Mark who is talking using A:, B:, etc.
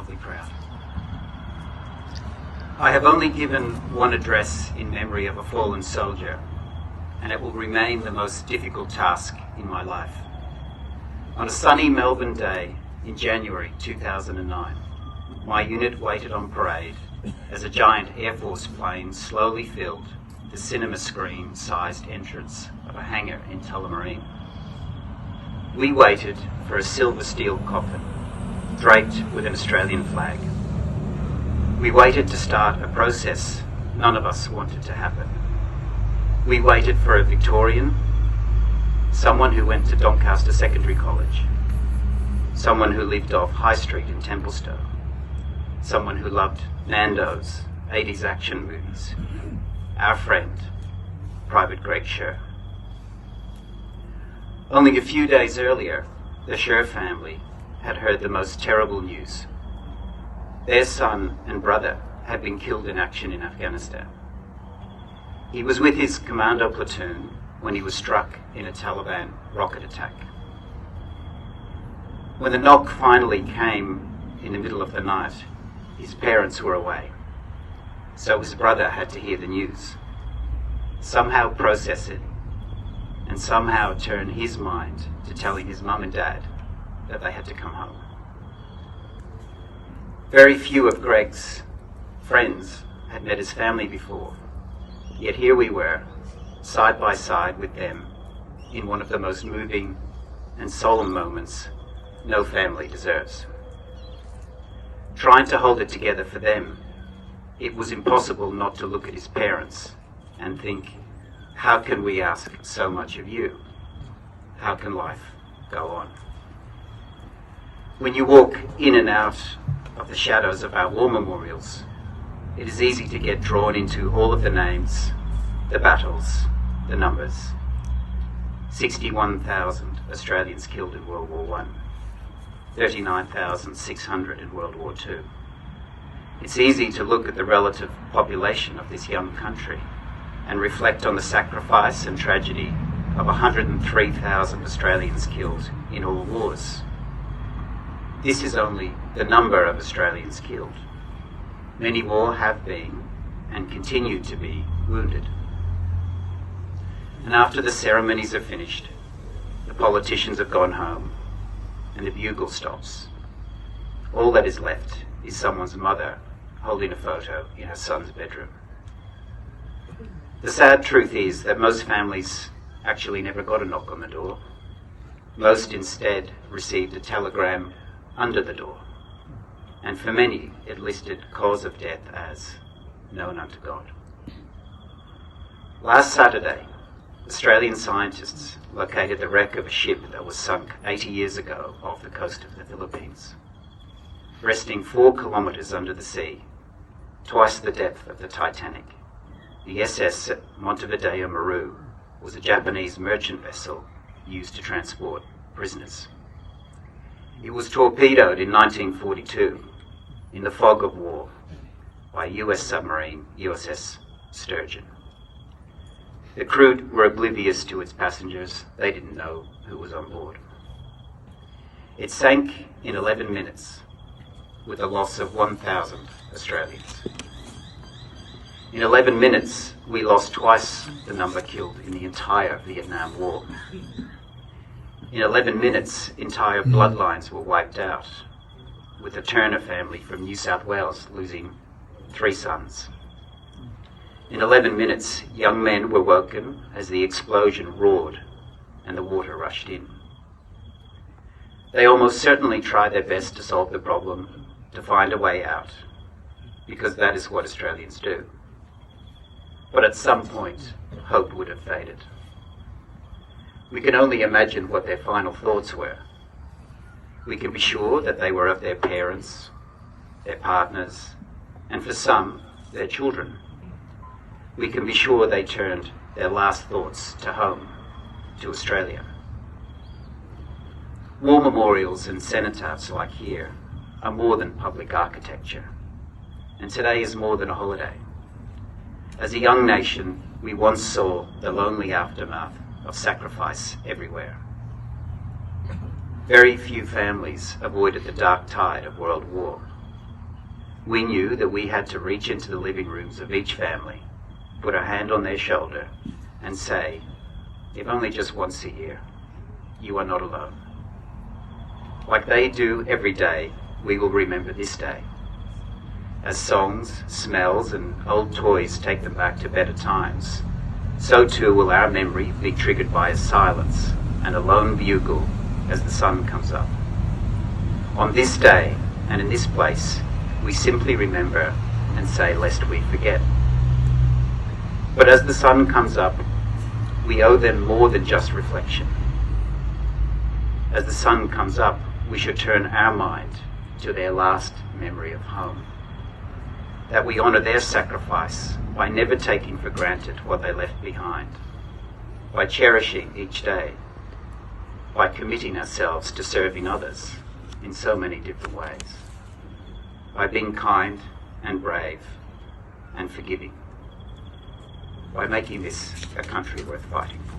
A: awfully proud. I have only given one address in memory of a fallen soldier, and it will remain the most difficult task in my life. On a sunny Melbourne day in January 2009, my unit waited on parade as a giant Air Force plane slowly filled the cinema screen-sized entrance of a hangar in Tullamarine. We waited for a silver steel coffin draped with an Australian flag. We waited to start a process none of us wanted to happen. We waited for a Victorian, someone who went to Doncaster Secondary College, someone who lived off High Street in Templestowe, someone who loved Nando's 80s action movies, our friend, Private Greg Sher. Only a few days earlier, the Sher family had heard the most terrible news. Their son and brother had been killed in action in Afghanistan. He was with his commando platoon when he was struck in a Taliban rocket attack. When the knock finally came in the middle of the night, his parents were away, so his brother had to hear the news, somehow process it, and somehow turn his mind to telling his mum and dad that they had to come home. Very few of Greg's friends had met his family before, yet here we were, side by side with them, in one of the most moving and solemn moments no family deserves. Trying to hold it together for them, it was impossible not to look at his parents and think, how can we ask so much of you? How can life go on? When you walk in and out of the shadows of our war memorials, it is easy to get drawn into all of the names, the battles, the numbers. 61,000 Australians killed in World War I, 39,600 in World War II. It's easy to look at the relative population of this young country and reflect on the sacrifice and tragedy of 103,000 Australians killed in all wars. This is only the number of Australians killed. Many more have been and continue to be wounded. And after the ceremonies are finished, the politicians have gone home and the bugle stops. All that is left is someone's mother holding a photo in her son's bedroom. The sad truth is that most families actually never got a knock on the door. Most instead received a telegram under the door, and for many it listed cause of death as known unto God. Last Saturday, Australian scientists located the wreck of a ship that was sunk 80 years ago off the coast of the Philippines. Resting 4 kilometres under the sea, twice the depth of the Titanic, the SS Montevideo Maru was a Japanese merchant vessel used to transport prisoners. It was torpedoed in 1942 in the fog of war by US submarine USS Sturgeon. The crew were oblivious to its passengers. They didn't know who was on board. It sank in 11 minutes with a loss of 1,000 Australians. In 11 minutes, we lost twice the number killed in the entire Vietnam War. In 11 minutes, entire bloodlines were wiped out, with the Turner family from New South Wales losing 3 sons. In 11 minutes, young men were woken as the explosion roared and the water rushed in. They almost certainly tried their best to solve the problem, to find a way out, because that is what Australians do. But at some point, hope would have faded. We can only imagine what their final thoughts were. We can be sure that they were of their parents, their partners, and for some, their children. We can be sure they turned their last thoughts to home, to Australia. War memorials and cenotaphs like here are more than public architecture, and today is more than a holiday. As a young nation, we once saw the lonely aftermath of sacrifice everywhere. Very few families avoided the dark tide of World War, We knew that we had to reach into the living rooms of each family, put a hand on their shoulder, and say, if only just once a year, you are not alone. Like they do every day, we will remember this day. As songs, smells, and old toys take them back to better times, so too will our memory be triggered by a silence and a lone bugle as the sun comes up. On this day and in this place, we simply remember and say, lest we forget. But as the sun comes up, we owe them more than just reflection. As the sun comes up, we should turn our mind to their last memory of home. That we honour their sacrifice by never taking for granted what they left behind, by cherishing each day, by committing ourselves to serving others in so many different ways, by being kind and brave and forgiving, by making this a country worth fighting for.